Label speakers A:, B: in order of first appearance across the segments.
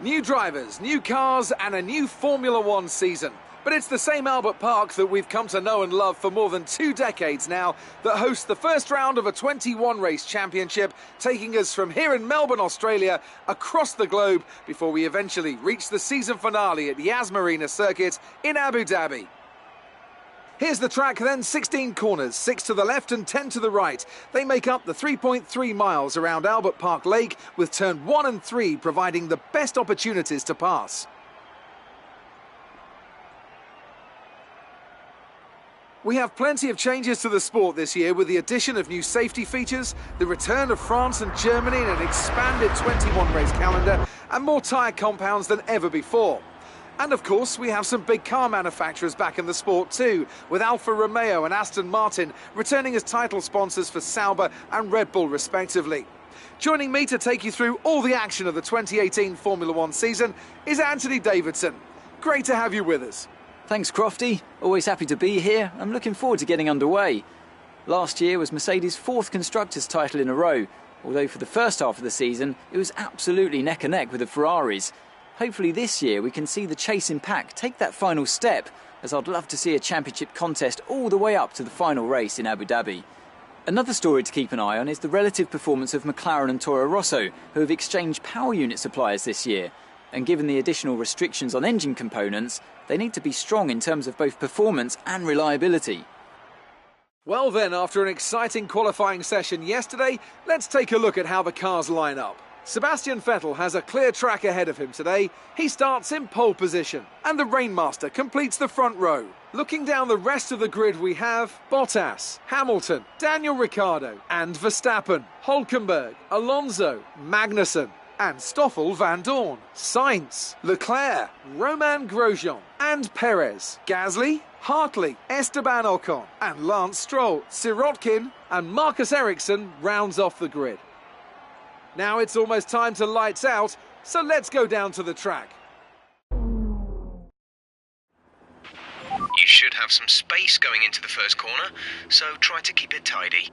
A: New drivers, new cars and a new Formula One season. But it's the same Albert Park that we've come to know and love for more than 2 decades now that hosts the first round of a 21 race championship, taking us from here in Melbourne, Australia, across the globe before we eventually reach the season finale at Yas Marina Circuit in Abu Dhabi. Here's the track then, 16 corners, 6 to the left and 10 to the right. They make up the 3.3 miles around Albert Park Lake, with turn 1 and 3 providing the best opportunities to pass. We have plenty of changes to the sport this year with the addition of new safety features, the return of France and Germany in an expanded 21 race calendar and more tyre compounds than ever before. And of course, we have some big car manufacturers back in the sport too, with Alfa Romeo and Aston Martin returning as title sponsors for Sauber and Red Bull respectively. Joining me to take you through all the action of the 2018 Formula One season is Anthony Davidson. Great to have you with us.
B: Thanks, Crofty. Always happy to be here. I'm looking forward to getting underway. Last year was Mercedes' 4th Constructors' title in a row, although for the first half of the season it was absolutely neck and neck with the Ferraris. Hopefully this year we can see the chasing pack take that final step, as I'd love to see a championship contest all the way up to the final race in Abu Dhabi. Another story to keep an eye on is the relative performance of McLaren and Toro Rosso, who have exchanged power unit suppliers this year. And given the additional restrictions on engine components, they need to be strong in terms of both performance and reliability.
A: Well then, after an exciting qualifying session yesterday, let's take a look at how the cars line up. Sebastian Vettel has a clear track ahead of him today. He starts in pole position, and the Rainmaster completes the front row. Looking down the rest of the grid, we have Bottas, Hamilton, Daniel Ricciardo and Verstappen, Hülkenberg, Alonso, Magnussen and Stoffel van Dorn, Sainz, Leclerc, Romain Grosjean and Perez, Gasly, Hartley, Esteban Ocon and Lance Stroll, Sirotkin and Marcus Ericsson rounds off the grid. Now it's almost time to lights out, so let's go down to the track.
C: You should have some space going into the first corner, so try to keep it tidy.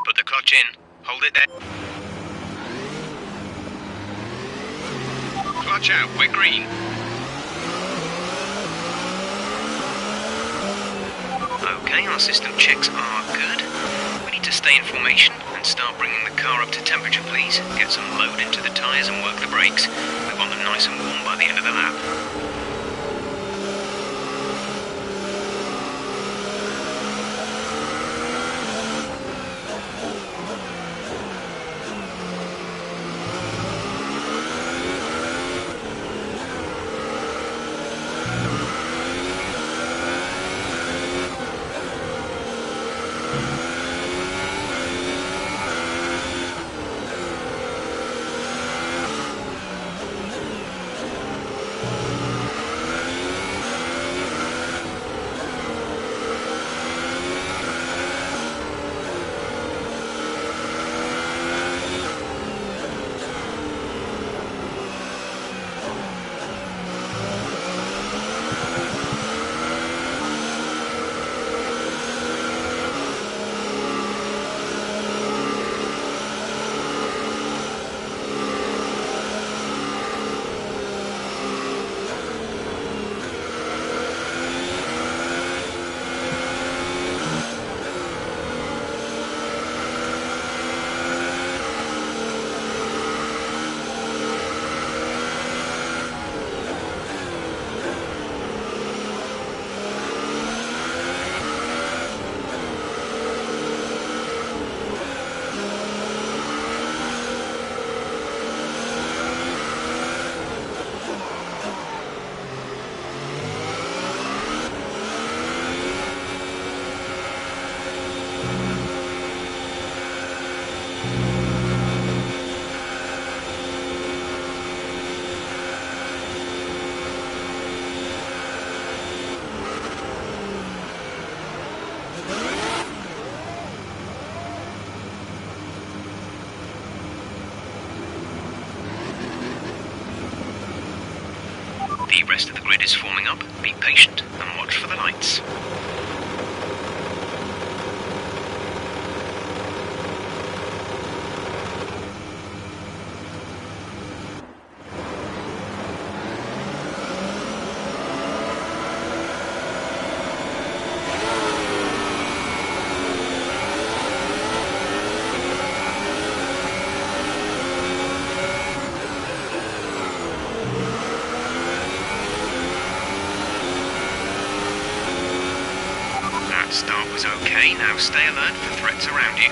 C: Put the clutch in. Hold it there. Clutch out. We're green. Okay, our system checks are good. We need to stay in formation and start bringing the car up to temperature, please. Get some load into the tyres and work the brakes. We want them nice and warm by the end of the lap. rest of the grid is forming up, be patient and watch for the lights. Start was okay, now stay alert for threats around you.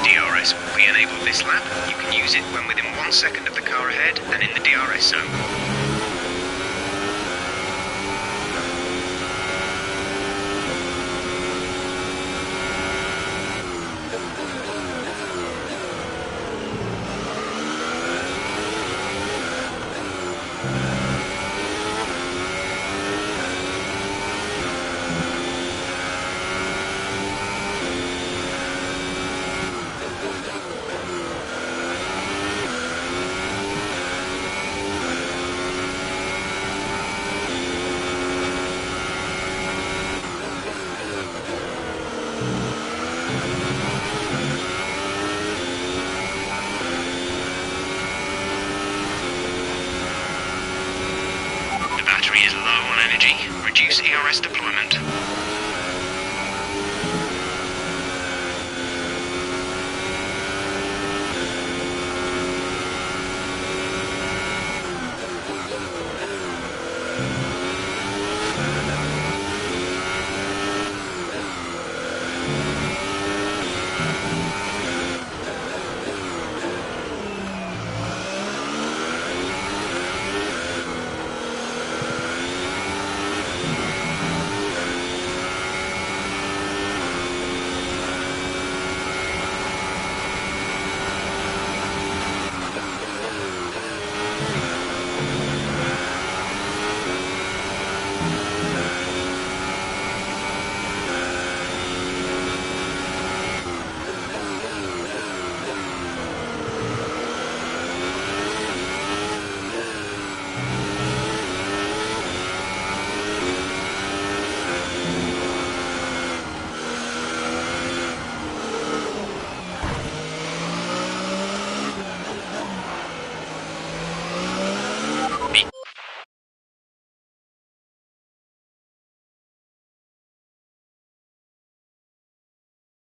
C: DRS will be enabled this lap. You can use it when within 1 second of the car ahead and in the DRS zone. Reduce ERS deployment